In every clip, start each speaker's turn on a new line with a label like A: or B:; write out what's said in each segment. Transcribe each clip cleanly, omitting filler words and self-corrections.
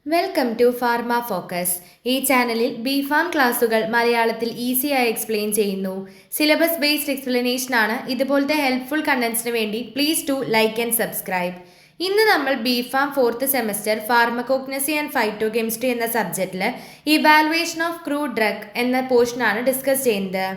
A: Welcome to pharma focus. ഈ ചാനലിൽ B farm ക്ലാസുകൾ മലയാളത്തിൽ ഈസിയായി എക്സ്പ്ലെയിൻ ചെയ്യുന്നു. സിലബസ് ബേസ്ഡ് എക്സ്പ്ലനേഷൻ ആണ്. ഇതുപോലത്തെ ഹെൽപ്ഫുൾ കണ്ടന്റ്സിന് വേണ്ടി please do like and subscribe. ഇന്ന് നമ്മൾ B pharm fourth semester pharmacognosy and phytochemistry എന്ന സബ്ജക്റ്റിൽ ഇവാലുവേഷൻ ഓഫ് ക്രൂഡ് ഡ്രഗ് എന്ന പോർഷനാണ് ഡിസ്കസ് ചെയ്യുന്നത്.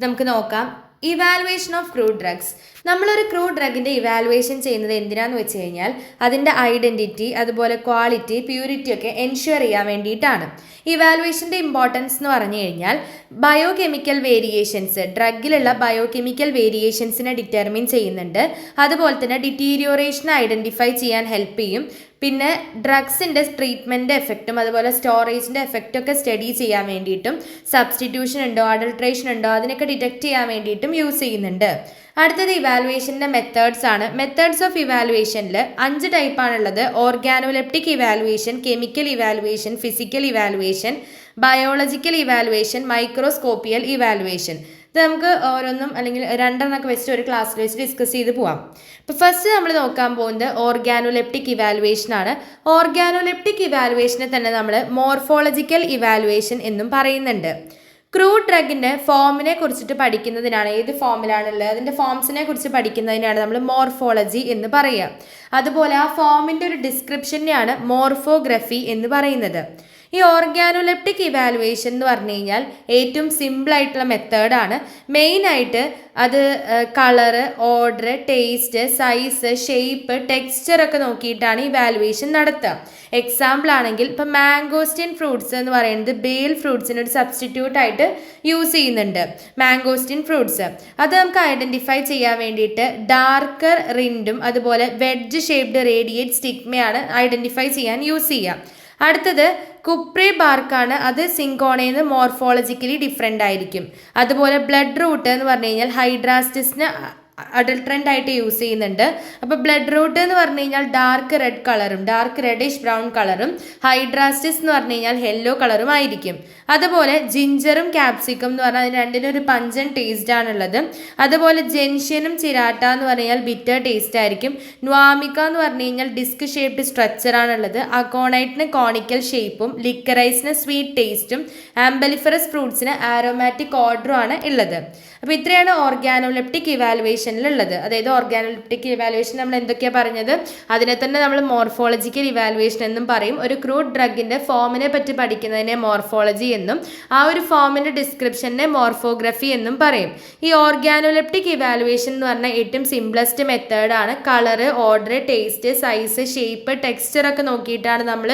A: നമുക്ക് നോക്കാം. Evaluation of crude drugs. നമ്മളൊരു ക്രൂഡ് ഡ്രഗിൻ്റെ ഇവാലുവേഷൻ ചെയ്യുന്നത് എന്തിനാന്ന് വെച്ച് കഴിഞ്ഞാൽ അതിൻ്റെ ഐഡൻറ്റിറ്റി, അതുപോലെ ക്വാളിറ്റി, പ്യൂരിറ്റി ഒക്കെ എൻഷുർ ചെയ്യാൻ വേണ്ടിയിട്ടാണ്. ഇവാലുവേഷൻ്റെ ഇമ്പോർട്ടൻസ് എന്ന് പറഞ്ഞു കഴിഞ്ഞാൽ ബയോ കെമിക്കൽ വേരിയേഷൻസ്, ഡ്രഗിലുള്ള ബയോ കെമിക്കൽ വേരിയേഷൻസിനെ ഡിറ്റർമിൻ ചെയ്യുന്നുണ്ട്. അതുപോലെ തന്നെ ഡിറ്റീരിയോറേഷൻ ഐഡൻറ്റിഫൈ ചെയ്യാൻ ഹെൽപ്പ് ചെയ്യും. പിന്നെ ഡ്രഗ്സിൻ്റെ ട്രീറ്റ്മെൻറ്റ് എഫക്റ്റും അതുപോലെ സ്റ്റോറേജിൻ്റെ എഫക്റ്റും ഒക്കെ സ്റ്റഡി ചെയ്യാൻ വേണ്ടിയിട്ടും സബ്സ്റ്റിറ്റ്യൂഷൻ ഉണ്ടോ അഡൾട്രേഷൻ ഉണ്ടോ അതിനൊക്കെ ഡിറ്റക്ട് ചെയ്യാൻ വേണ്ടിയിട്ടും യൂസ് ചെയ്യുന്നുണ്ട്. അടുത്തത് ഇവാലുവേഷൻ്റെ മെത്തേഡ്സ് ആണ്. മെത്തേഡ്സ് ഓഫ് ഇവാലുവേഷനിൽ 5 ടൈപ്പാണുള്ളത്. Organoleptic evaluation, chemical evaluation, physical evaluation, biological evaluation, microscopical evaluation. ഇത് നമുക്ക് ഓരോന്നും അല്ലെങ്കിൽ രണ്ടെണ്ണമൊക്കെ വെച്ചിട്ട് ഒരു ക്ലാസ്സിൽ വെച്ച് ഡിസ്കസ് ചെയ്ത് പോവാം. ഇപ്പോൾ ഫസ്റ്റ് നമ്മൾ നോക്കാൻ പോകുന്നത് ഓർഗാനോലെപ്റ്റിക് ഇവാലുവേഷൻ ആണ്. ഓർഗാനോലെപ്റ്റിക് ഇവാലുവേഷനെ തന്നെ നമ്മൾ മോർഫോളജിക്കൽ ഇവാലുവേഷൻ എന്നും പറയുന്നുണ്ട്. ക്രൂഡ് ഡ്രഗിൻ്റെ ഫോമിനെ കുറിച്ചിട്ട് പഠിക്കുന്നതിനാണ്, ഏത് ഫോമിലാണുള്ളത് അതിൻ്റെ ഫോംസിനെ കുറിച്ച് പഠിക്കുന്നതിനാണ് നമ്മൾ മോർഫോളജി എന്ന് പറയുക. അതുപോലെ ആ ഫോമിൻ്റെ ഒരു ഡിസ്ക്രിപ്ഷനെയാണ് മോർഫോഗ്രഫി എന്ന് പറയുന്നത്. ഈ ഓർഗാനോലെപ്റ്റിക് ഇവാലുവേഷൻ എന്ന് പറഞ്ഞു കഴിഞ്ഞാൽ ഏറ്റവും സിമ്പിളായിട്ടുള്ള മെത്തേഡാണ്. മെയിനായിട്ട് അത് colour, order, taste, size, shape, texture ഒക്കെ നോക്കിയിട്ടാണ് ഇവാലുവേഷൻ നടത്തുക. എക്സാമ്പിൾ ആണെങ്കിൽ ഇപ്പം മാംഗോസ്റ്റിൻ ഫ്രൂട്ട്സ് എന്ന് പറയുന്നത് ബേൽ ഫ്രൂട്ട്സിന് ഒരു സബ്സ്റ്റിറ്റ്യൂട്ട് ആയിട്ട് യൂസ് ചെയ്യുന്നുണ്ട്. മാംഗോസ്റ്റിൻ ഫ്രൂട്ട്സ് അത് നമുക്ക് ഐഡൻറ്റിഫൈ ചെയ്യാൻ വേണ്ടിയിട്ട് ഡാർക്കർ റിൻഡും അതുപോലെ വെഡ്ജ് ഷേപ്ഡ് റേഡിയേറ്റ് സ്റ്റിഗ്മയാണ് ഐഡൻറ്റിഫൈ ചെയ്യാൻ യൂസ് ചെയ്യുക. അടുത്തത് കുപ്രി ബാർക്കാണ്. അത് സിങ്കോണയിൽ നിന്ന് മോർഫോളജിക്കലി ഡിഫറെൻ്റ് ആയിരിക്കും. അതുപോലെ ബ്ലഡ് റൂട്ട് എന്ന് പറഞ്ഞു കഴിഞ്ഞാൽ ഹൈഡ്രാസ്റ്റിസിന് അഡൾട്രൻ്റ് ആയിട്ട് യൂസ് ചെയ്യുന്നുണ്ട്. അപ്പോൾ ബ്ലഡ് റൂട്ട് എന്ന് പറഞ്ഞു കഴിഞ്ഞാൽ ഡാർക്ക് റെഡ് കളറും ഡാർക്ക് റെഡിഷ് ബ്രൗൺ കളറും, ഹൈഡ്രാസ്റ്റിസ് എന്ന് പറഞ്ഞു കഴിഞ്ഞാൽ യെല്ലോ കളറും ആയിരിക്കും. അതുപോലെ ജിഞ്ചറും ക്യാപ്സിക്കം എന്ന് പറഞ്ഞാൽ അതിന് രണ്ടിനും ഒരു പഞ്ചൻ ടേസ്റ്റ് ആണുള്ളത്. അതുപോലെ ജെൻഷ്യനും ചിരാട്ട എന്ന് പറഞ്ഞു കഴിഞ്ഞാൽ ബിറ്റർ ടേസ്റ്റ് ആയിരിക്കും. ന്വാമിക്ക എന്ന് പറഞ്ഞു കഴിഞ്ഞാൽ ഡിസ്ക് ഷേപ്ഡ് സ്ട്രക്ചർ ആണുള്ളത്. അക്കോണൈറ്റിന് കോണിക്കൽ ഷേപ്പും, ലിക്കറൈസിന് സ്വീറ്റ് ടേസ്റ്റും, ആംബലിഫറസ് ഫ്രൂട്ട്സിന് ആരോമാറ്റിക് ഓർഡറും ആണ് ഉള്ളത്. അപ്പോൾ ഇത്രയാണ് ഓർഗാനോലെപ്റ്റിക് ഇവാലുവേഷനിലുള്ളത്. അതായത് ഓർഗാനോലെപ്റ്റിക് ഇവാലുവേഷൻ നമ്മൾ എന്തൊക്കെയാണ് പറഞ്ഞത്, അതിനെ തന്നെ നമ്മൾ മോർഫോളജിക്കൽ ഇവാലുവേഷൻ എന്നും പറയും. ഒരു ക്രൂഡ് ഡ്രഗിൻ്റെ ഫോമിനെ പറ്റി പഠിക്കുന്നതിനെ മോർഫോളജി എന്നും ആ ഒരു ഫോമിൻ്റെ ഡിസ്ക്രിപ്ഷനെ മോർഫോഗ്രഫി എന്നും പറയും. ഈ ഓർഗാനോലെപ്റ്റിക് ഇവാലുവേഷൻ എന്ന് പറഞ്ഞാൽ ഏറ്റവും സിംപ്ലസ്റ്റ് മെത്തേഡാണ്. Colour, order, taste, size, shape, texture ഒക്കെ നോക്കിയിട്ടാണ് നമ്മൾ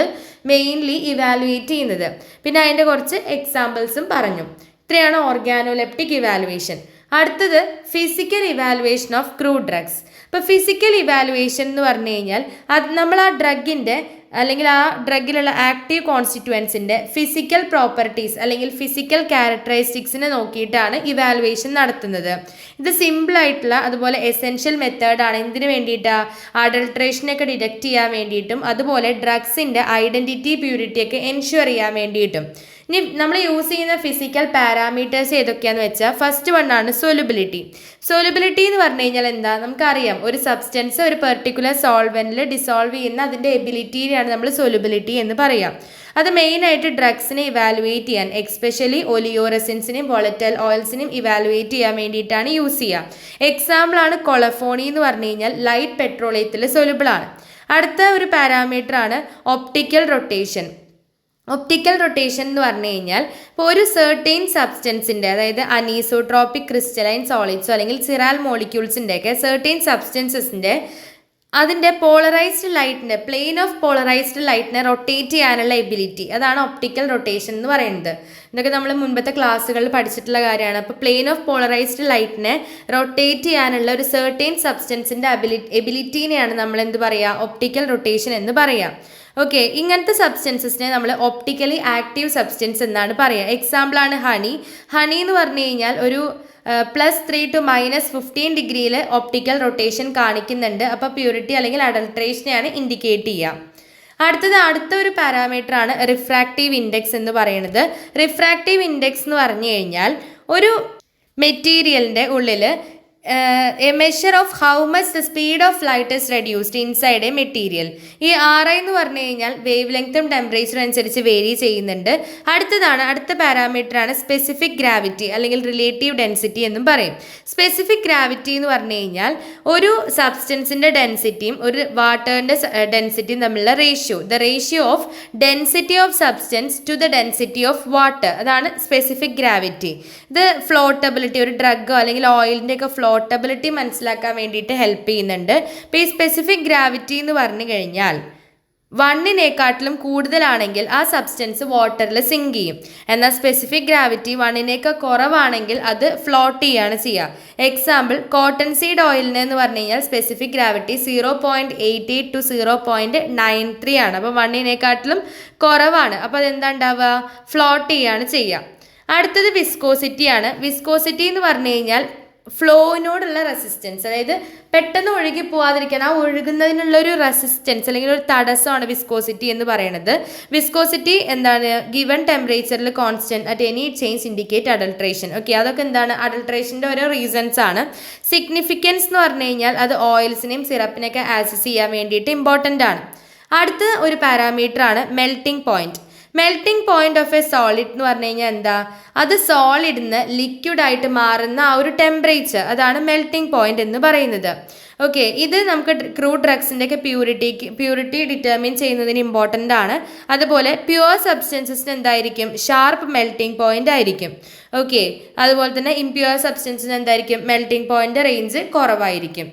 A: മെയിൻലി ഇവാലുവേറ്റ് ചെയ്യുന്നത്. പിന്നെ അതിൻ്റെ കുറച്ച് എക്സാമ്പിൾസും പറഞ്ഞു. ഇത്രയാണ് ഓർഗാനോലെപ്റ്റിക് ഇവാലുവേഷൻ. അടുത്തത് physical evaluation of crude drugs. ഇപ്പോൾ ഫിസിക്കൽ ഇവാലുവേഷൻ എന്ന് പറഞ്ഞു കഴിഞ്ഞാൽ അത് നമ്മൾ ആ ഡ്രഗിൻ്റെ അല്ലെങ്കിൽ ആ ഡ്രഗിലുള്ള ആക്റ്റീവ് കോൺസ്റ്റിറ്റ്യുവൻസിൻ്റെ ഫിസിക്കൽ പ്രോപ്പർട്ടീസ് അല്ലെങ്കിൽ ഫിസിക്കൽ ക്യാരക്ടറിസ്റ്റിക്സിനെ നോക്കിയിട്ടാണ് ഇവാലുവേഷൻ നടത്തുന്നത്. ഇത് സിമ്പിളായിട്ടുള്ള അതുപോലെ എസെൻഷ്യൽ മെത്തേഡാണ്. എന്തിനു വേണ്ടിയിട്ടാണ്? അഡൾട്രേഷനൊക്കെ ഡിറ്റക്ട് ചെയ്യാൻ വേണ്ടിയിട്ടും അതുപോലെ ഡ്രഗ്സിൻ്റെ ഐഡൻറ്റിറ്റി, പ്യൂരിറ്റി ഒക്കെ എൻഷുർ ചെയ്യാൻ വേണ്ടിയിട്ടും. ഇനി നമ്മൾ യൂസ് ചെയ്യുന്ന ഫിസിക്കൽ പാരാമീറ്റേഴ്സ് ഏതൊക്കെയാണെന്ന് വെച്ചാൽ ഫസ്റ്റ് വണ്ണാണ് സോലുബിലിറ്റി. സോലുബിലിറ്റി എന്ന് പറഞ്ഞു കഴിഞ്ഞാൽ എന്താ നമുക്കറിയാം. ഒരു സബ്സ്റ്റൻസ് ഒരു പെർട്ടിക്കുലർ സോൾവെൻറ്റിൽ ഡിസോൾവ് ചെയ്യുന്ന അതിൻ്റെ എബിലിറ്റിയാണ് നമ്മൾ സോലുബിലിറ്റി എന്ന് പറയാം. അത് മെയിനായിട്ട് ഡ്രഗ്സിനെ ഇവാലുവേറ്റ് ചെയ്യാൻ, എക്സ്പെഷ്യലി ഒലിയോറസിൻസിനെയും വോളറ്റൈൽ ഓയിൽസിനെയും ഇവാലുവേറ്റ് ചെയ്യാൻ വേണ്ടിയിട്ടാണ് യൂസ് ചെയ്യുക. എക്സാമ്പിളാണ് കൊളഫോണി എന്ന് പറഞ്ഞു കഴിഞ്ഞാൽ ലൈറ്റ് പെട്രോളിയത്തിൽ സൊലുബിളാണ്. അടുത്ത ഒരു പാരാമീറ്റർ ആണ് ഒപ്റ്റിക്കൽ റൊട്ടേഷൻ. ഒപ്റ്റിക്കൽ റൊട്ടേഷൻ എന്ന് പറഞ്ഞു കഴിഞ്ഞാൽ ഇപ്പോൾ ഒരു സെർട്ടൈൻ സബ്സ്റ്റൻസിൻ്റെ, അതായത് അനീസോട്രോപ്പിക് ക്രിസ്റ്റലൈൻ സോളിഡ്സോ അല്ലെങ്കിൽ സിറാൽ മോളിക്യൂൾസിൻ്റെ ഒക്കെ സെർട്ടൈൻ സബ്സ്റ്റൻസസിൻ്റെ അതിൻ്റെ പോളറൈസ്ഡ് ലൈറ്റിനെ, പ്ലെയിൻ ഓഫ് പോളറൈസ്ഡ് ലൈറ്റിനെ റൊട്ടേറ്റ് ചെയ്യാനുള്ള എബിലിറ്റി, അതാണ് ഒപ്റ്റിക്കൽ റൊട്ടേഷൻ എന്ന് പറയുന്നത്. ഇതൊക്കെ നമ്മൾ മുൻപത്തെ ക്ലാസ്സുകളിൽ പഠിച്ചിട്ടുള്ള കാര്യമാണ്. അപ്പോൾ പ്ലെയിൻ ഓഫ് പോളറൈസ്ഡ് ലൈറ്റിനെ റൊട്ടേറ്റ് ചെയ്യാനുള്ള ഒരു സെർട്ടൈൻ സബ്സ്റ്റൻസിൻ്റെ എബിലിറ്റീനെയാണ് നമ്മൾ എന്ത് പറയുക, ഒപ്റ്റിക്കൽ റൊട്ടേഷൻ എന്ന് പറയാം. ഓക്കെ, ഇങ്ങനത്തെ സബ്സ്റ്റൻസസിനെ നമ്മൾ ഒപ്റ്റിക്കലി ആക്റ്റീവ് സബ്സ്റ്റൻസ് എന്നാണ് പറയുക. എക്സാമ്പിളാണ് ഹണി. ഹണി എന്ന് പറഞ്ഞു കഴിഞ്ഞാൽ ഒരു +3 to -15 ഡിഗ്രിയിൽ ഒപ്റ്റിക്കൽ റൊട്ടേഷൻ കാണിക്കുന്നുണ്ട്. അപ്പോൾ പ്യൂരിറ്റി അല്ലെങ്കിൽ അഡൾട്രേഷനെയാണ് ഇൻഡിക്കേറ്റ് ചെയ്യുക. അടുത്ത ഒരു പാരാമീറ്റർ ആണ് റിഫ്രാക്റ്റീവ് ഇൻഡെക്സ് എന്ന് പറയുന്നത്. റിഫ്രാക്റ്റീവ് ഇൻഡെക്സ് എന്ന് പറഞ്ഞു കഴിഞ്ഞാൽ ഒരു മെറ്റീരിയലിൻ്റെ ഉള്ളിൽ A measure of how much the speed of light is reduced inside A material. ഈ RI എന്ന് പറഞ്ഞു കഴിഞ്ഞാൽ വേവ് ലെങ്ത്തും ടെമ്പറേച്ചറും അനുസരിച്ച് വേരി ചെയ്യുന്നുണ്ട്. അടുത്ത പാരാമീറ്ററാണ് സ്പെസിഫിക് ഗ്രാവിറ്റി അല്ലെങ്കിൽ റിലേറ്റീവ് ഡെൻസിറ്റി എന്നും പറയും. സ്പെസിഫിക് ഗ്രാവിറ്റി എന്ന് പറഞ്ഞു കഴിഞ്ഞാൽ ഒരു സബ്സ്റ്റൻസിൻ്റെ ഡെൻസിറ്റിയും ഒരു വാട്ടറിൻ്റെ ഡെൻസിറ്റിയും തമ്മിലുള്ള ratio, the ratio of density of substance to the density of water, അതാണ് സ്പെസിഫിക് ഗ്രാവിറ്റി. ഇത് ഫ്ലോട്ടബിലിറ്റി, ഒരു ഡ്രഗോ അല്ലെങ്കിൽ ഓയിലിൻ്റെ ഒക്കെ ഫ്ലോട്ടബിലിറ്റി മനസ്സിലാക്കാൻ വേണ്ടിയിട്ട് ഹെൽപ്പ് ചെയ്യുന്നുണ്ട്. ഇപ്പോൾ ഈ സ്പെസിഫിക് ഗ്രാവിറ്റി എന്ന് പറഞ്ഞു കഴിഞ്ഞാൽ 1-നേക്കാട്ടിലും കൂടുതലാണെങ്കിൽ ആ സബ്സ്റ്റൻസ് വാട്ടറിൽ സിങ്ക് ചെയ്യും. എന്നാൽ സ്പെസിഫിക് ഗ്രാവിറ്റി 1-നേക്കാൾ കുറവാണെങ്കിൽ അത് ഫ്ലോട്ട് ചെയ്യുകയാണ് ചെയ്യുക. എക്സാമ്പിൾ, കോട്ടൺ സീഡ് ഓയിലിന് എന്ന് പറഞ്ഞു കഴിഞ്ഞാൽ സ്പെസിഫിക് ഗ്രാവിറ്റി 0.88 to 0.93 ആണ്. അപ്പോൾ 1-നേക്കാട്ടിലും കുറവാണ്. അപ്പോൾ അതെന്താ ഉണ്ടാവുക? ഫ്ലോട്ട് ചെയ്യുകയാണ് ചെയ്യുക. അടുത്തത് വിസ്കോസിറ്റി ആണ്. വിസ്കോസിറ്റി എന്ന് പറഞ്ഞു കഴിഞ്ഞാൽ ഫ്ലോയിനോടുള്ള റെസിസ്റ്റൻസ്, അതായത് പെട്ടെന്ന് ഒഴുകി പോവാതിരിക്കാൻ ആ ഒഴുകുന്നതിനുള്ളൊരു റെസിസ്റ്റൻസ് അല്ലെങ്കിൽ ഒരു തടസ്സമാണ് വിസ്കോസിറ്റി എന്ന് പറയുന്നത്. വിസ്കോസിറ്റി എന്താണ്? ഗിവൺ ടെമ്പറേച്ചറിൽ constant at any change indicate adulteration. Okay, അതൊക്കെ എന്താണ്? അഡൾട്രേഷൻ്റെ ഓരോ റീസൺസ് ആണ്. സിഗ്നിഫിക്കൻസ് എന്ന് പറഞ്ഞു കഴിഞ്ഞാൽ അത് ഓയിൽസിനെയും സിറപ്പിനെയൊക്കെ ആക്സസ് ചെയ്യാൻ വേണ്ടിയിട്ട് ഇമ്പോർട്ടൻ്റ് ആണ്. അടുത്ത ഒരു പാരാമീറ്റർ ആണ് melting point. Melting point of A solid എന്ന് പറഞ്ഞു കഴിഞ്ഞാൽ എന്താ? അത് സോളിഡിന്ന് ലിക്വിഡായിട്ട് മാറുന്ന ആ ഒരു ടെമ്പറേച്ചർ, അതാണ് മെൽറ്റിംഗ് പോയിന്റ് എന്ന് പറയുന്നത്. ഓക്കെ, ഇത് നമുക്ക് ക്രൂഡ് ഡ്രഗ്സിൻ്റെ ഒക്കെ പ്യൂരിറ്റി ഡിറ്റർമിൻ ചെയ്യുന്നതിന് ഇമ്പോർട്ടൻ്റ് ആണ്. അതുപോലെ പ്യുവർ സബ്സ്റ്റൻസസിന് എന്തായിരിക്കും? ഷാർപ്പ് മെൽറ്റിംഗ് പോയിന്റ് ആയിരിക്കും. ഓക്കെ, അതുപോലെ തന്നെ ഇംപ്യുവർ സബ്സ്റ്റൻസിന് എന്തായിരിക്കും? മെൽറ്റിംഗ് പോയിന്റ് റേഞ്ച് കുറവായിരിക്കും.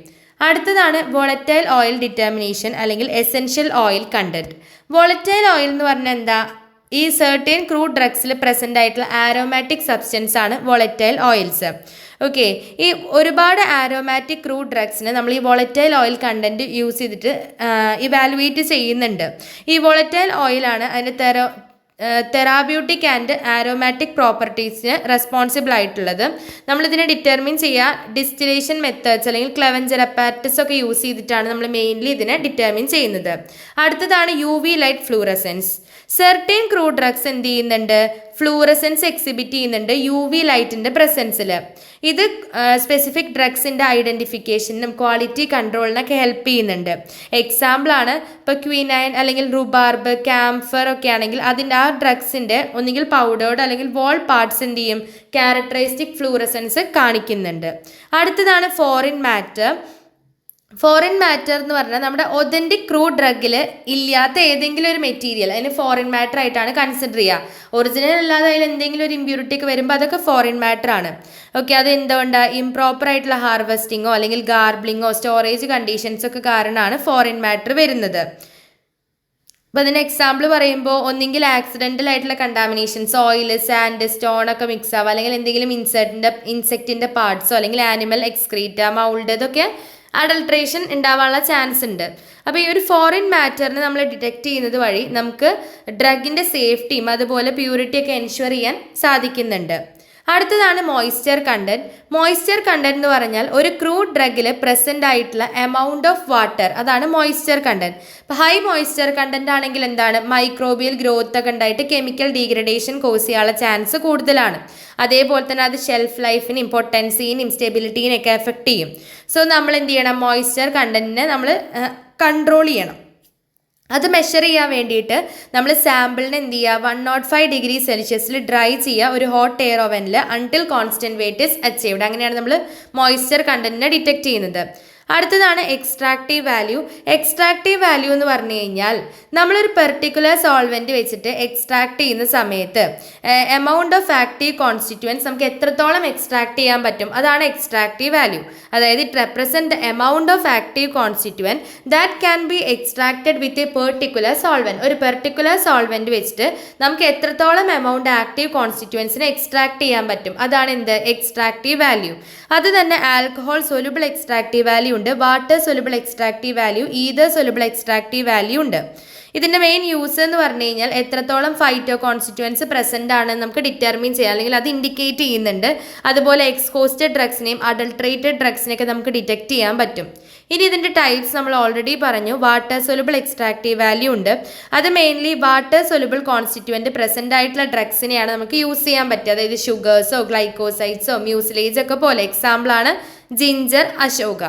A: അടുത്തതാണ് വോളറ്റൈൽ ഓയിൽ ഡിറ്റർമിനേഷൻ അല്ലെങ്കിൽ essential oil content. Volatile oil എന്ന് പറഞ്ഞാൽ എന്താ? ഈ സെർട്ടൈൻ ക്രൂഡ് ഡ്രഗ്സിൽ പ്രസൻ്റ് ആയിട്ടുള്ള ആരോമാറ്റിക് സബ്സ്റ്റൻസ് ആണ് വോളറ്റൈൽ ഓയിൽസ്. ഓക്കെ, ഈ ഒരുപാട് ആരോമാറ്റിക് ക്രൂഡ് ഡ്രഗ്സിന് നമ്മൾ ഈ വോളറ്റൈൽ ഓയിൽ കണ്ടന്റ് യൂസ് ചെയ്തിട്ട് ഇവാലുവേറ്റ് ചെയ്യുന്നുണ്ട്. ഈ വോളറ്റൈൽ ഓയിലാണ് അതിൻ്റെ തെറാബ്യൂട്ടിക് ആൻഡ് ആരോമാറ്റിക് പ്രോപ്പർട്ടീസിന് റെസ്പോൺസിബിൾ ആയിട്ടുള്ളത്. നമ്മളിതിനെ ഡിറ്റർമിൻ ചെയ്യുക ഡിസ്റ്റിലേഷൻ മെത്തേഡ്സ് അല്ലെങ്കിൽ ക്ലെവഞ്ചർ അപ്പാരറ്റസ് ഒക്കെ യൂസ് ചെയ്തിട്ടാണ് നമ്മൾ മെയിൻലി ഇതിനെ ഡിറ്റർമിൻ ചെയ്യുന്നത്. അടുത്തതാണ് UV light fluorescence. Certain crude drugs എന്ത് ചെയ്യുന്നുണ്ട്? ഫ്ലൂറസെൻസ് എക്സിബിറ്റ് ചെയ്യുന്നുണ്ട് UV ലൈറ്റിൻ്റെ പ്രസൻസിൽ. ഇത് സ്പെസിഫിക് ഡ്രഗ്സിൻ്റെ ഐഡൻറ്റിഫിക്കേഷനും ക്വാളിറ്റി കൺട്രോളിനൊക്കെ ഹെൽപ്പ് ചെയ്യുന്നുണ്ട്. എക്സാമ്പിളാണ് ഇപ്പോൾ ക്വിനൈൻ അല്ലെങ്കിൽ റുബാർബ്, ക്യാംഫർ ഒക്കെ ആണെങ്കിൽ അതിൻ്റെ ആ ഡ്രഗ്സിൻ്റെ ഒന്നുകിൽ പൗഡേർഡ് അല്ലെങ്കിൽ വോൾ പാർട്സ് എന്ത് ചെയ്യും? ക്യാരക്ടറിസ്റ്റിക് ഫ്ലൂറസെൻസ് കാണിക്കുന്നുണ്ട്. അടുത്തതാണ് ഫോറിൻ മാറ്റർ. ഫോറിൻ മാറ്റർ എന്ന് പറഞ്ഞാൽ നമ്മുടെ ഒതൻറ്റിക് ക്രൂഡ് ഡ്രഗിൽ ഇല്ലാത്ത ഏതെങ്കിലും ഒരു മെറ്റീരിയൽ അതിന് ഫോറിൻ മാറ്റർ ആയിട്ടാണ് കൺസിഡർ ചെയ്യുക. ഒറിജിനൽ അല്ലാതെ അതിൽ എന്തെങ്കിലും ഒരു ഇമ്പ്യൂരിറ്റി ഒക്കെ വരുമ്പോൾ അതൊക്കെ ഫോറിൻ മാറ്റർ ആണ്. ഓക്കെ, അത് എന്തുകൊണ്ടാണ്? ഇംപ്രോപ്പർ ആയിട്ടുള്ള ഹാർവെസ്റ്റിങ്ങോ അല്ലെങ്കിൽ ഗാർബ്ലിങ്ങോ സ്റ്റോറേജ് കണ്ടീഷൻസ് ഒക്കെ കാരണമാണ് ഫോറിൻ മാറ്റർ വരുന്നത്. അപ്പോൾ അതിന് എക്സാമ്പിൾ പറയുമ്പോൾ ഒന്നെങ്കിൽ ആക്സിഡൻ്റൽ ആയിട്ടുള്ള കണ്ടാമിനേഷൻസ്, ഓയിൽ, സാൻഡ്, സ്റ്റോൺ ഒക്കെ മിക്സ് ആവുക, അല്ലെങ്കിൽ എന്തെങ്കിലും ഇൻസെക്റ്റിൻ്റെ പാർട്സോ അല്ലെങ്കിൽ ആനിമൽ എക്സ്ക്രീറ്റ, മൗൾഡ്, ഇതൊക്കെ അഡൾട്രേഷൻ ഉണ്ടാവാനുള്ള ചാൻസ് ഉണ്ട്. അപ്പോൾ ഈ ഒരു ഫോറിൻ മാറ്ററിനെ നമ്മൾ ഡിറ്റക്ട് ചെയ്യുന്നത് വഴി നമുക്ക് ഡ്രഗിൻ്റെ സേഫ്റ്റിയും അതുപോലെ പ്യൂരിറ്റിയൊക്കെ എൻഷുർ ചെയ്യാൻ സാധിക്കുന്നുണ്ട്. അടുത്തതാണ് മോയ്സ്ചർ കണ്ടന്റ്. മോയ്സ്ചർ കണ്ടന്റ് എന്ന് പറഞ്ഞാൽ ഒരു ക്രൂഡ് ഡ്രഗിൽ പ്രസൻ്റ് ആയിട്ടുള്ള എമൗണ്ട് ഓഫ് വാട്ടർ, അതാണ് മോയ്സ്ചർ കണ്ടന്റ്. ഇപ്പോൾ ഹൈ മോയ്സ്ചർ കണ്ടന്റ് ആണെങ്കിൽ എന്താണ്? മൈക്രോബിയൽ ഗ്രോത്ത് ഒക്കെ ഉണ്ടായിട്ട് കെമിക്കൽ ഡീഗ്രഡേഷൻ കോസ് ചെയ്യാനുള്ള ചാൻസ് കൂടുതലാണ്. അതേപോലെ തന്നെ അത് ഷെൽഫ് ലൈഫിനെയും പൊട്ടൻസിനെയും സ്റ്റെബിലിറ്റീനെയൊക്കെ എഫക്റ്റ് ചെയ്യും. സോ നമ്മൾ എന്ത് ചെയ്യണം? മോയ്സ്ചർ കണ്ടന്റിനെ നമ്മൾ കൺട്രോൾ ചെയ്യണം. അത് മെഷർ ചെയ്യാൻ വേണ്ടിയിട്ട് നമ്മൾ സാമ്പിളിന് എന്ത് ചെയ്യുക? 105°C ഡ്രൈ ചെയ്യുക ഒരു ഹോട്ട് എയർ ഓവനിൽ until constant weight is achieved. അങ്ങനെയാണ് നമ്മൾ മോയ്സ്ചർ കണ്ടന്റിനെ ഡിറ്റക്ട് ചെയ്യുന്നത്. അടുത്തതാണ് എക്സ്ട്രാക്റ്റീവ് വാല്യൂ. എക്സ്ട്രാക്റ്റീവ് വാല്യൂ എന്ന് പറഞ്ഞു കഴിഞ്ഞാൽ നമ്മളൊരു പെർട്ടിക്കുലർ സോൾവെൻറ്റ് വെച്ചിട്ട് എക്സ്ട്രാക്ട് ചെയ്യുന്ന സമയത്ത് എമൗണ്ട് ഓഫ് ആക്റ്റീവ് കോൺസ്റ്റിറ്റ്യുവൻസ് നമുക്ക് എത്രത്തോളം എക്സ്ട്രാക്ട് ചെയ്യാൻ പറ്റും, അതാണ് എക്സ്ട്രാക്റ്റീവ് വാല്യൂ. അതായത് it represent the amount of active constituent that can be extracted with a particular solvent. ഒരു പെർട്ടിക്കുലർ സോൾവെൻറ്റ് വെച്ചിട്ട് നമുക്ക് എത്രത്തോളം എമൗണ്ട് ആക്റ്റീവ് കോൺസ്റ്റിറ്റ്യുവൻസിനെ എക്സ്ട്രാക്ട് ചെയ്യാൻ പറ്റും, അതാണ് എന്ത്? Extractive value. അത് തന്നെ ആൽക്കഹോൾ സൊല്യൂബിൾ എക്സ്ട്രാക്റ്റീവ് വാല്യൂ ഉണ്ട്, water soluble extractive value, ether soluble extractive value ഉണ്ട്. ഇതിൻ്റെ മെയിൻ യൂസ് എന്ന് പറഞ്ഞു കഴിഞ്ഞാൽ എത്രത്തോളം ഫൈറ്റോ കോൺസ്റ്റിറ്റ്യുവൻസ് പ്രസൻ്റ് ആണ് നമുക്ക് ഡിറ്റർമിൻ ചെയ്യാം, അല്ലെങ്കിൽ അത് ഇൻഡിക്കേറ്റ് ചെയ്യുന്നുണ്ട്. അതുപോലെ എക്സ്പോസ്ഡ് ഡ്രഗ്സിനെയും അഡൾട്രേറ്റഡ് ഡ്രഗ്സിനെയൊക്കെ നമുക്ക് ഡിറ്റക്ട് ചെയ്യാൻ പറ്റും. ഇനി ഇതിൻ്റെ ടൈപ്സ് നമ്മൾ ഓൾറെഡി പറഞ്ഞു. വാട്ടർ സൊല്യൂബിൾ എക്സ്ട്രാക്റ്റീവ് വാല്യൂ ഉണ്ട്. അത് mainly water soluble constituent present ആയിട്ടുള്ള ഡ്രഗ്സിനെയാണ് നമുക്ക് യൂസ് ചെയ്യാൻ പറ്റുക. അതായത് ഷുഗേഴ്സോ ഗ്ലൈക്കോസൈഡ്സോ മ്യൂസിലേജ് ഒക്കെ പോലെ. എക്സാമ്പിളാണ് ജിഞ്ചർ, അശോക.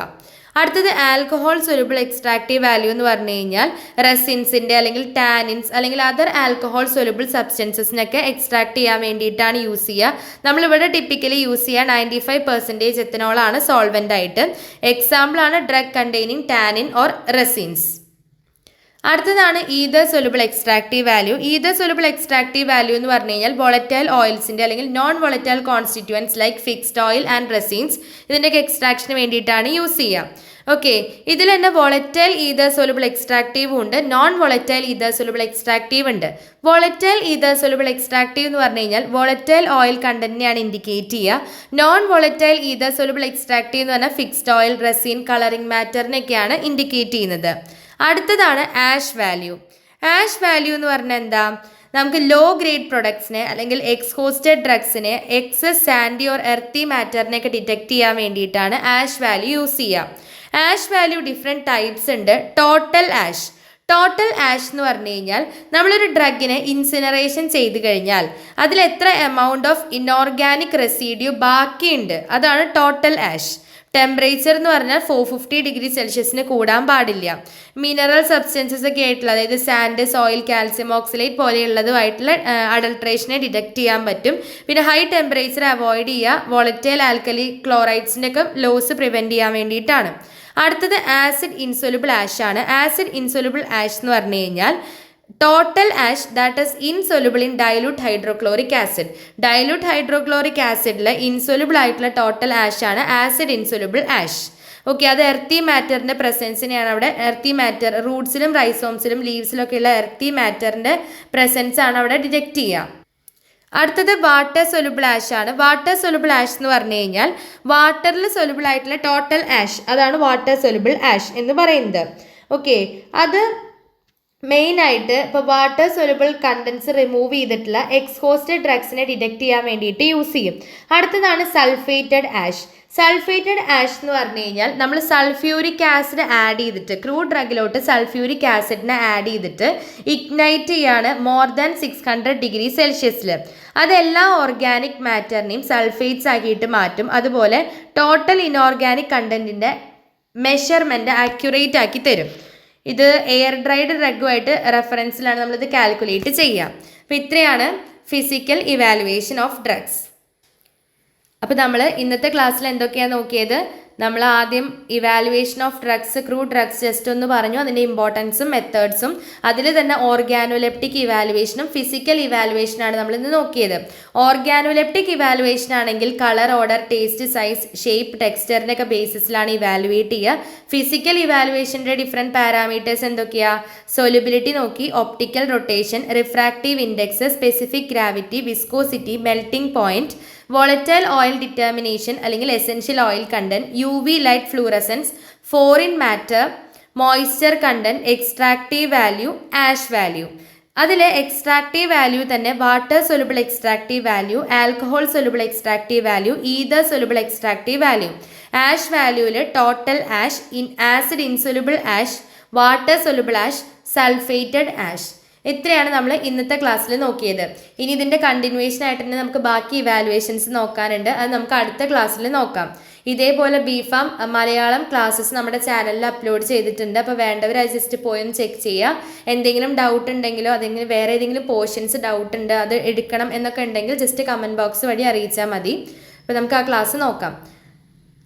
A: അടുത്തത് ആൽക്കഹോൾ സൊല്യൂബിൾ എക്സ്ട്രാക്റ്റീവ് വാല്യൂ എന്ന് പറഞ്ഞു കഴിഞ്ഞാൽ റെസിൻസിൻ്റെ അല്ലെങ്കിൽ ടാനിൻസ് അല്ലെങ്കിൽ അതർ ആൽക്കഹോൾ സൊല്യൂബിൾ സബ്സ്റ്റൻസസിനൊക്കെ എക്സ്ട്രാക്ട് ചെയ്യാൻ വേണ്ടിയിട്ടാണ് യൂസ് ചെയ്യുക. നമ്മളിവിടെ ടിപ്പിക്കലി യൂസ് ചെയ്യുക 95% എത്തനോളാണ് സോൾവെൻ്റ് ആയിട്ട്. എക്സാമ്പിളാണ് drug containing tannin or resins. അടുത്തതാണ് ether soluble extractive value. Ether soluble extractive value എന്ന് പറഞ്ഞു കഴിഞ്ഞാൽ വോളറ്റൈൽ ഓയിൽസിൻ്റെ അല്ലെങ്കിൽ non volatile constituents like fixed oil and resins ഇതിൻ്റെയൊക്കെ എക്സ്ട്രാക്ഷന് വേണ്ടിയിട്ടാണ് യൂസ് ചെയ്യുക. ഓക്കെ, ഇതിൽ തന്നെ വോളറ്റൈൽ ഈതർ സൊല്യൂബിൾ എക്സ്ട്രാക്റ്റീവ് ഉണ്ട്, non volatile ether soluble extractive ഉണ്ട്. വോളറ്റൈൽ ഈതർ സൊല്യൂബിൾ എക്സ്ട്രാക്റ്റീവ് എന്ന് പറഞ്ഞു കഴിഞ്ഞാൽ വോളറ്റൈൽ ഓയിൽ കണ്ടന്റിനെയാണ് ഇൻഡിക്കേറ്റ് ചെയ്യുക. Non volatile ether soluble extractive എന്ന് പറഞ്ഞാൽ ഫിക്സ്ഡ് ഓയിൽ, റെസിൻ, കളറിംഗ് മാറ്ററിനെയൊക്കെയാണ് ഇൻഡിക്കേറ്റ് ചെയ്യുന്നത്. അടുത്തതാണ് ആഷ് വാല്യൂ. ആഷ് വാല്യൂ എന്ന് പറഞ്ഞാൽ എന്താ? നമുക്ക് ലോ ഗ്രേഡ് പ്രൊഡക്ട്സിനെ അല്ലെങ്കിൽ എക്സ്ഹോസ്റ്റഡ് ഡ്രഗ്സിനെ എക്സസ് സാൻഡി ഓർ എർത്തി മാറ്ററിനെയൊക്കെ ഡിറ്റക്ട് ചെയ്യാൻ വേണ്ടിയിട്ടാണ് ആഷ് വാല്യൂ യൂസ് ചെയ്യുക. ആഷ് വാല്യൂ ഡിഫറെൻറ്റ് ടൈപ്സ് ഉണ്ട്. Total ash. ടോട്ടൽ ആഷ് എന്ന് പറഞ്ഞു കഴിഞ്ഞാൽ നമ്മളൊരു ഡ്രഗിനെ ഇൻസിനറേഷൻ ചെയ്ത് കഴിഞ്ഞാൽ അതിൽ എത്ര എമൗണ്ട് ഓഫ് ഇനോർഗാനിക് റെസിഡ്യൂ ബാക്കിയുണ്ട് അതാണ് ടോട്ടൽ ആഷ്. ടെമ്പറേച്ചർ എന്ന് പറഞ്ഞാൽ 450°C കൂടാൻ പാടില്ല. മിനറൽ സബ്സ്റ്റൻസസ് ഒക്കെ ആയിട്ടുള്ള അതായത് സാൻഡ്, സോയിൽ, കാൽസ്യം ഓക്സലേറ്റ് പോലെയുള്ളതുമായിട്ടുള്ള അഡൾട്രേഷനെ ഡിറ്റക്ട് ചെയ്യാൻ പറ്റും. പിന്നെ ഹൈ ടെമ്പറേച്ചർ അവോയ്ഡ് ചെയ്യുക, വോളറ്റൈൽ ആൽക്കലി ക്ലോറൈഡ്സിൻ്റെ ഒക്കെ ലോസ് പ്രിവെൻറ്റ് ചെയ്യാൻ വേണ്ടിയിട്ടാണ്. അടുത്തത് ആസിഡ് ഇൻസൊല്യൂബിൾ ആഷ് ആണ്. ആസിഡ് ഇൻസൊല്യൂബിൾ ആഷ് എന്ന് പറഞ്ഞു കഴിഞ്ഞാൽ total ash that is insoluble in dilute hydrochloric acid. Dilute hydrochloric ആസിഡിൽ ഇൻസൊല്യൂബിൾ ആയിട്ടുള്ള ടോട്ടൽ ആഷ് ആണ് ആസിഡ് ഇൻസൊല്യൂബിൾ ആഷ്. ഓക്കെ, അത് എർത്തി മാറ്ററിൻ്റെ പ്രസൻസിനെയാണ് അവിടെ. എർത്തി മാറ്റർ റൂട്ട്സിലും റൈസോംസിലും ലീവ്സിലും ഒക്കെയുള്ള എർത്തി മാറ്ററിൻ്റെ പ്രസൻസ് ആണ് അവിടെ ഡിറ്റക്ട് ചെയ്യുക. അടുത്തത് വാട്ടർ സൊല്യൂബിൾ ആഷ് ആണ്. വാട്ടർ സൊല്യൂബിൾ ആഷ് എന്ന് പറഞ്ഞു കഴിഞ്ഞാൽ വാട്ടറിൽ സൊല്യൂബിൾ ആയിട്ടുള്ള ടോട്ടൽ ആഷ് അതാണ് വാട്ടർ സൊല്യൂബിൾ ആഷ് എന്ന് പറയുന്നത്. ഓക്കെ, അത് മെയിനായിട്ട് ഇപ്പോൾ വാട്ടർ സൊല്യൂബിൾ കണ്ടൻസ് റിമൂവ് ചെയ്തിട്ടുള്ള എക്സ്ഹോസ്റ്റഡ് ഡ്രഗ്സിനെ ഡിറ്റക്ട് ചെയ്യാൻ വേണ്ടിയിട്ട് യൂസ് ചെയ്യും. അടുത്തതാണ് സൾഫേറ്റഡ് ആഷ്. സൾഫേറ്റഡ് ആഷ് എന്ന് പറഞ്ഞു കഴിഞ്ഞാൽ നമ്മൾ സൾഫ്യൂരിക് ആസിഡ് ആഡ് ചെയ്തിട്ട് ക്രൂഡ് ഡ്രഗിലോട്ട് സൾഫ്യൂരിക് ആസിഡിനെ ആഡ് ചെയ്തിട്ട് ഇഗ്നൈറ്റ് ചെയ്യാണ് മോർ ദാൻ 600°C. അതെല്ലാ ഓർഗാനിക് മാറ്ററിനെയും സൾഫേറ്റ്സ് ആക്കിയിട്ട് മാറ്റും. അതുപോലെ ടോട്ടൽ ഇനോർഗാനിക് കണ്ടന്റിൻ്റെ മെഷർമെൻറ്റ് ആക്യുറേറ്റ് ആക്കി തരും. ഇത് എയർ ഡ്രൈഡ് ഡ്രഗുമായിട്ട് റെഫറൻസിലാണ് നമ്മളിത് കാൽക്കുലേറ്റ് ചെയ്യുക. അപ്പോൾ ഇത്രയാണ് ഫിസിക്കൽ ഇവാലുവേഷൻ ഓഫ് ഡ്രഗ്സ്. അപ്പോൾ നമ്മൾ ഇന്നത്തെ ക്ലാസ്സിൽ എന്തൊക്കെയാണ് നോക്കിയത്? നമ്മൾ ആദ്യം evaluation of drugs, crude drugs just ഒന്ന് പറഞ്ഞു, അതിൻ്റെ ഇമ്പോർട്ടൻസും മെത്തേഡ്സും. അതിൽ തന്നെ ഓർഗാനോലെപ്റ്റിക് ഇവാലുവേഷനും ഫിസിക്കൽ ഇവാലുവേഷനാണ് നമ്മൾ ഇന്ന് നോക്കിയത്. ഓർഗാനോലെപ്റ്റിക് ഇവാലുവേഷൻ ആണെങ്കിൽ colour, odour, taste, size, shape, ടെക്സ്ചറിൻ്റെ ഒക്കെ ബേസിസിലാണ് ഇവാലുവേറ്റ് ചെയ്യുക. ഫിസിക്കൽ ഇവാലുവേഷൻ്റെ ഡിഫറെൻറ്റ് പാരാമീറ്റേഴ്സ് എന്തൊക്കെയാണ്? സൊല്യൂബിലിറ്റി നോക്കി, optical rotation, refractive index, specific gravity, viscosity, melting point, volatile oil determination അല്ലെങ്കിൽ essential oil content, UV light fluorescence, foreign matter, moisture content, extractive value, ash value. അതിൽ extractive value തന്നെ water soluble extractive value, alcohol soluble extractive value, ether soluble extractive value. Ash വാല്യൂവിൽ total ash, acid insoluble ash, water soluble ash, sulphated ash. ഇത്രയാണ് നമ്മൾ ഇന്നത്തെ ക്ലാസ്സിൽ നോക്കിയത്. ഇനി ഇതിൻ്റെ കണ്ടിന്യൂവേഷൻ ആയിട്ട് തന്നെ നമുക്ക് ബാക്കി ഇവാലുവേഷൻസ് നോക്കാനുണ്ട്. അത് നമുക്ക് അടുത്ത ക്ലാസ്സിൽ നോക്കാം. ഇതേപോലെ ബിഫാം മലയാളം ക്ലാസ്സസ് നമ്മുടെ ചാനലിൽ അപ്ലോഡ് ചെയ്തിട്ടുണ്ട്. അപ്പോൾ വേണ്ടവർ അത് ജസ്റ്റ് പോയി ഒന്ന് ചെക്ക് ചെയ്യുക. എന്തെങ്കിലും ഡൗട്ട് ഉണ്ടെങ്കിലോ അതെങ്കിലും വേറെ ഏതെങ്കിലും പോർഷൻസ് ഡൗട്ട് ഉണ്ട് അത് എടുക്കണം എന്നൊക്കെ ഉണ്ടെങ്കിൽ ജസ്റ്റ് കമൻറ്റ് ബോക്സ് വഴി അറിയിച്ചാൽ മതി. അപ്പോൾ നമുക്ക് ആ ക്ലാസ് നോക്കാം.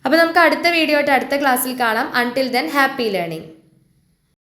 A: അപ്പോൾ നമുക്ക് അടുത്ത വീഡിയോ ആയിട്ട് അടുത്ത ക്ലാസ്സിൽ കാണാം. Until then happy learning.